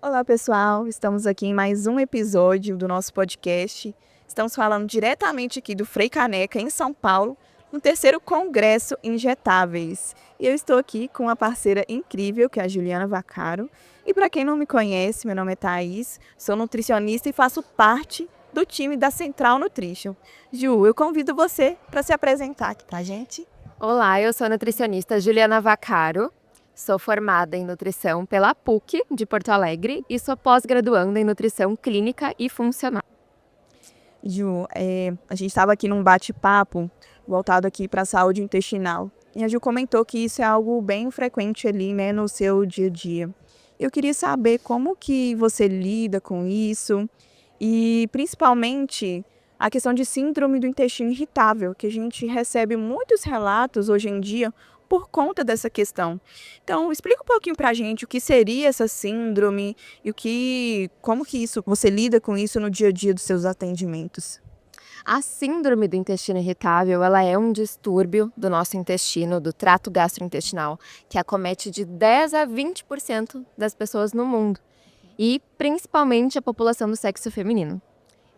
Olá, pessoal! Estamos aqui em mais um episódio do nosso podcast. Estamos falando diretamente aqui do Frei Caneca, em São Paulo, no terceiro Congresso Injetáveis. E eu estou aqui com uma parceira incrível, que é a Juliana Vaccaro. E para quem não me conhece, meu nome é Thaís, sou nutricionista e faço parte do time da Central Nutrition. Ju, eu convido você para se apresentar aqui para a gente. Olá, eu sou a nutricionista Juliana Vaccaro, sou formada em nutrição pela PUC de Porto Alegre e sou pós-graduanda em nutrição clínica e funcional. Ju, a gente estava aqui num bate-papo voltado aqui para a saúde intestinal. E a Ju comentou que isso é algo bem frequente ali, né, no seu dia a dia. Eu queria saber como que você lida com isso e principalmente a questão de síndrome do intestino irritável, que a gente recebe muitos relatos hoje em dia por conta dessa questão. Então, explica um pouquinho para a gente o que seria essa síndrome e como que você lida com isso no dia a dia dos seus atendimentos. A síndrome do intestino irritável, ela é um distúrbio do nosso intestino, do trato gastrointestinal, que acomete de 10 a 20% das pessoas no mundo, e principalmente a população do sexo feminino.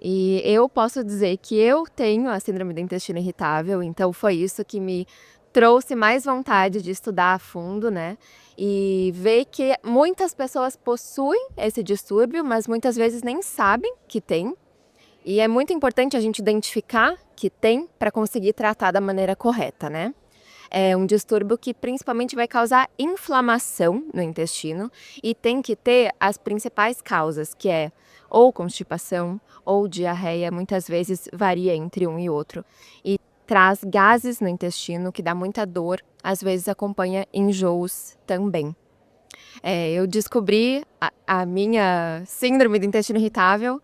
E eu posso dizer que eu tenho a síndrome do intestino irritável, então foi isso que me trouxe mais vontade de estudar a fundo, né? E ver que muitas pessoas possuem esse distúrbio, mas muitas vezes nem sabem que tem. E é muito importante a gente identificar que tem para conseguir tratar da maneira correta, né? É um distúrbio que principalmente vai causar inflamação no intestino e tem que ter as principais causas, que é ou constipação ou diarreia, muitas vezes varia entre um e outro. E traz gases no intestino, que dá muita dor, às vezes acompanha enjoos também. Eu descobri a minha síndrome do intestino irritável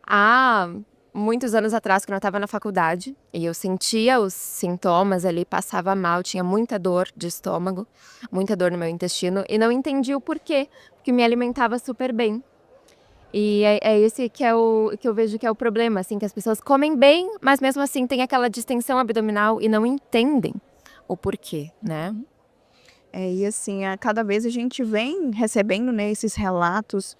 há muitos anos atrás, quando eu estava na faculdade, e eu sentia os sintomas ali, passava mal, tinha muita dor de estômago, muita dor no meu intestino, e não entendi o porquê, porque me alimentava super bem. E é esse que eu vejo que é o problema, assim, que as pessoas comem bem, mas mesmo assim tem aquela distensão abdominal e não entendem o porquê, né? E assim, a cada vez a gente vem recebendo, né, esses relatos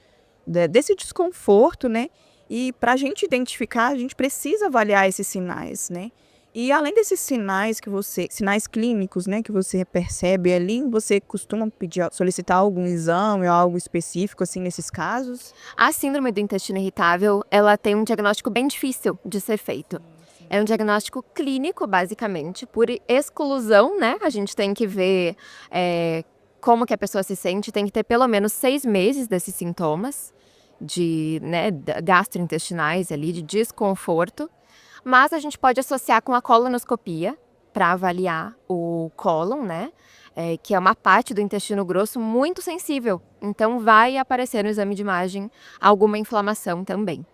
desse desconforto, né? E para a gente identificar, a gente precisa avaliar esses sinais, né? E além desses sinais clínicos, né, que você percebe ali, você costuma solicitar algum exame ou algo específico, assim, nesses casos? A síndrome do intestino irritável, ela tem um diagnóstico bem difícil de ser feito. É um diagnóstico clínico, basicamente, por exclusão, né? A gente tem que ver como que a pessoa se sente, tem que ter pelo menos 6 meses desses sintomas né, gastrointestinais ali, de desconforto. Mas a gente pode associar com a colonoscopia para avaliar o cólon, né? Que é uma parte do intestino grosso muito sensível. Então vai aparecer no exame de imagem alguma inflamação também.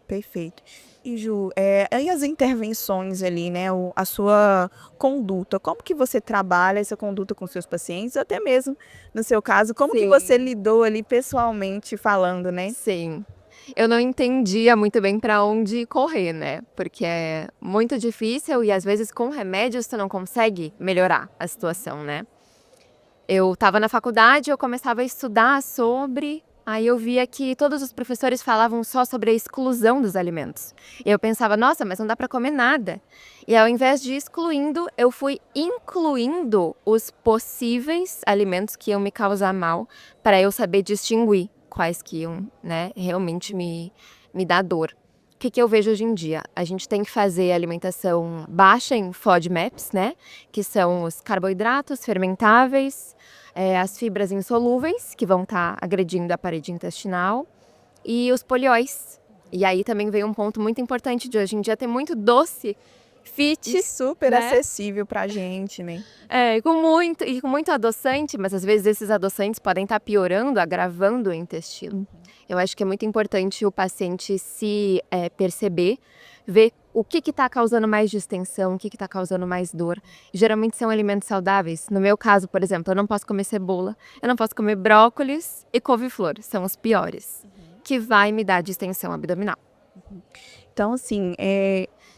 Perfeito. E Ju, aí as intervenções ali, né, a sua conduta, como que você trabalha essa conduta com seus pacientes, até mesmo no seu caso, como que você lidou ali pessoalmente falando, né? Sim. Eu não entendia muito bem para onde correr, né? Porque é muito difícil e às vezes com remédios tu não consegue melhorar a situação, né? Eu estava na faculdade, eu começava a estudar sobre, aí eu via que todos os professores falavam só sobre a exclusão dos alimentos. E eu pensava, nossa, mas não dá para comer nada. E ao invés de ir excluindo, eu fui incluindo os possíveis alimentos que iam me causar mal, para eu saber distinguir quais que iam, né, realmente me dar dor. O que eu vejo hoje em dia? A gente tem que fazer alimentação baixa em FODMAPs, né? Que são os carboidratos fermentáveis, as fibras insolúveis, que vão estar agredindo a parede intestinal, e os polióis. E aí também vem um ponto muito importante de hoje em dia ter muito doce fit, E super né? acessível pra gente, né? Com muito adoçante, mas às vezes esses adoçantes podem estar piorando, agravando o intestino. Eu acho que é muito importante o paciente se perceber, ver o que está causando mais distensão, o que está causando mais dor. Geralmente são alimentos saudáveis. No meu caso, por exemplo, eu não posso comer cebola, eu não posso comer brócolis e couve-flor, são os piores, que vai me dar distensão abdominal. Então, assim,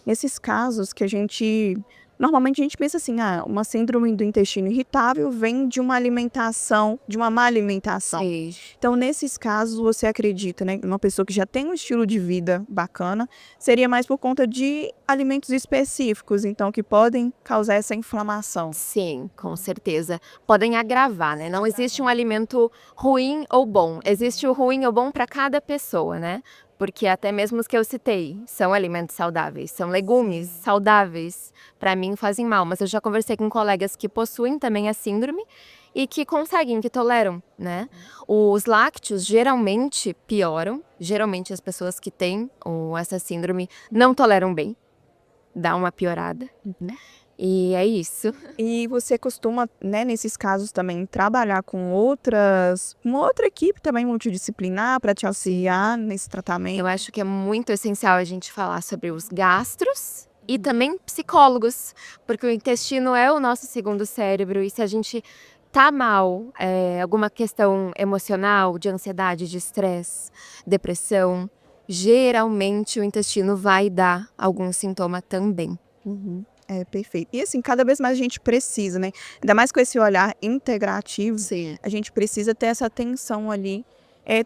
nesses casos que a gente Normalmente a gente pensa assim, uma síndrome do intestino irritável vem de uma alimentação, de uma má alimentação. Sim. Então, nesses casos, você acredita, né, uma pessoa que já tem um estilo de vida bacana, seria mais por conta de alimentos específicos, então, que podem causar essa inflamação. Sim, com certeza. Podem agravar, né? Não existe um alimento ruim ou bom. Existe o ruim ou bom para cada pessoa, né? Porque até mesmo os que eu citei são alimentos saudáveis, são legumes saudáveis. Para mim fazem mal, mas eu já conversei com colegas que possuem também a síndrome e que conseguem, que toleram, né? Os lácteos geralmente pioram. Geralmente as pessoas que têm essa síndrome não toleram bem. Dá uma piorada. E é isso. E você costuma, né, nesses casos também, trabalhar com uma outra equipe também multidisciplinar para te auxiliar nesse tratamento? Eu acho que é muito essencial a gente falar sobre os gastros e também psicólogos, porque o intestino é o nosso segundo cérebro e se a gente tá mal, alguma questão emocional, de ansiedade, de estresse, depressão, geralmente o intestino vai dar algum sintoma também. Uhum. É, perfeito. E assim, cada vez mais a gente precisa, né? Ainda mais com esse olhar integrativo, Sim. a gente precisa ter essa atenção ali,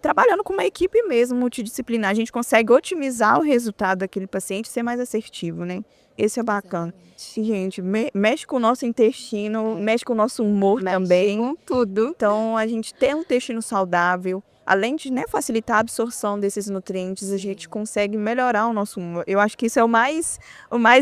trabalhando com uma equipe mesmo multidisciplinar. A gente consegue otimizar o resultado daquele paciente e ser mais assertivo, né? Esse é bacana. E, gente, mexe com o nosso intestino, mexe com o nosso humor também. Com tudo. Então, a gente ter um intestino saudável, além de, né, facilitar a absorção desses nutrientes, a gente consegue melhorar o nosso humor. Eu acho que isso é o mais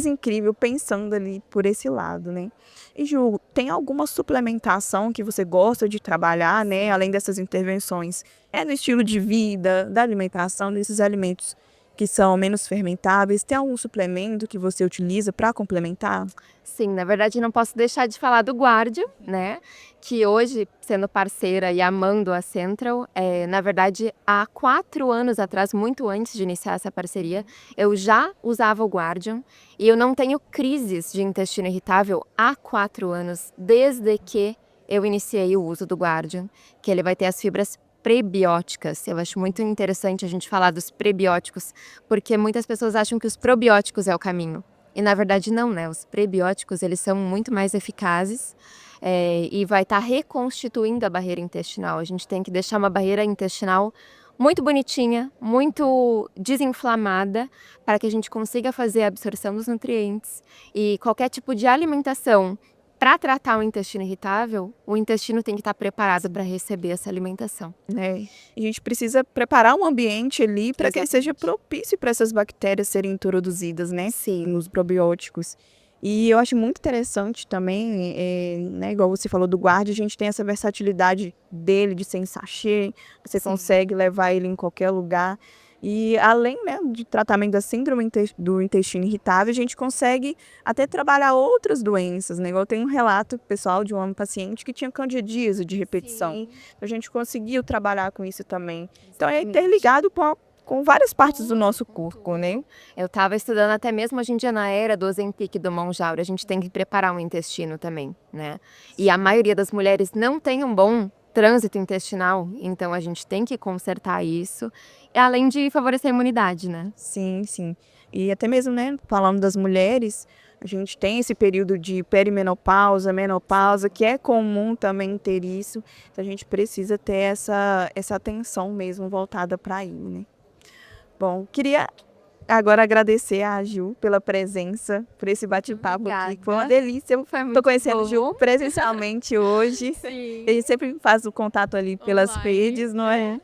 incrível, pensando ali por esse lado, né? E Ju, tem alguma suplementação que você gosta de trabalhar, né, além dessas intervenções? É no estilo de vida, da alimentação, desses alimentos que são menos fermentáveis? Tem algum suplemento que você utiliza para complementar? Sim, na verdade não posso deixar de falar do Guardium, né, que hoje, sendo parceira e amando a Central, na verdade há 4 anos atrás, muito antes de iniciar essa parceria, eu já usava o Guardium e eu não tenho crises de intestino irritável há 4 anos, desde que eu iniciei o uso do Guardium, que ele vai ter as fibras prebióticas. Eu acho muito interessante a gente falar dos prebióticos, porque muitas pessoas acham que os probióticos é o caminho. E na verdade não, né? Os prebióticos, eles são muito mais eficazes e vai estar reconstituindo a barreira intestinal. A gente tem que deixar uma barreira intestinal muito bonitinha, muito desinflamada, para que a gente consiga fazer a absorção dos nutrientes. E qualquer tipo de alimentação para tratar o intestino irritável, o intestino tem que estar preparado para receber essa alimentação. Né? E a gente precisa preparar um ambiente ali para que ele seja propício para essas bactérias serem introduzidas, né? Sim. Nos probióticos. E eu acho muito interessante também, né, igual você falou do guarda, a gente tem essa versatilidade dele de ser em sachê, você consegue levar ele em qualquer lugar. E além, né, de tratamento da síndrome do intestino irritável, a gente consegue até trabalhar outras doenças, né? Igual tem um relato pessoal de um paciente que tinha candidíase de repetição. Sim. A gente conseguiu trabalhar com isso também. Então é interligado com várias partes do nosso corpo, né? Eu estava estudando até mesmo hoje em dia na era do Ozempic e do Mounjaro, a gente tem que preparar o intestino também, né? E a maioria das mulheres não tem um bom trânsito intestinal, então a gente tem que consertar isso, além de favorecer a imunidade, né? Sim, sim. E até mesmo, né, falando das mulheres, a gente tem esse período de perimenopausa, menopausa, que é comum também ter isso. Então a gente precisa ter essa atenção mesmo voltada para aí, né? Bom, queria agora agradecer a Ju pela presença, por esse bate-papo aqui. Foi uma delícia. Eu tô conhecendo a Ju presencialmente hoje. Sim. A gente sempre faz o contato ali pelas redes, não é?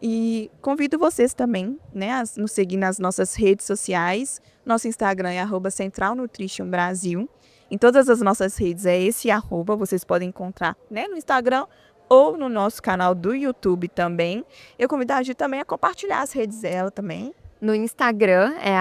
E convido vocês também, né, a nos seguir nas nossas redes sociais. Nosso Instagram é @centralnutritionbrasil. Em todas as nossas redes é esse arroba, vocês podem encontrar, né, no Instagram ou no nosso canal do YouTube também. Eu convido a Ju também a compartilhar as redes dela também. No Instagram é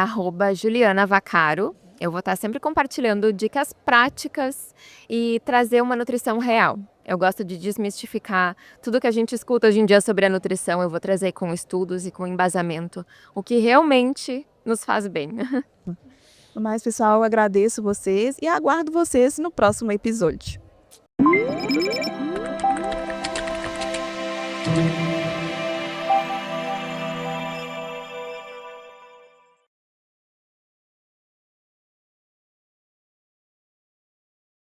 @julianavacaro. Eu vou estar sempre compartilhando dicas práticas e trazer uma nutrição real. Eu gosto de desmistificar tudo que a gente escuta hoje em dia sobre a nutrição. Eu vou trazer com estudos e com embasamento o que realmente nos faz bem. Mas, pessoal, eu agradeço vocês e aguardo vocês no próximo episódio.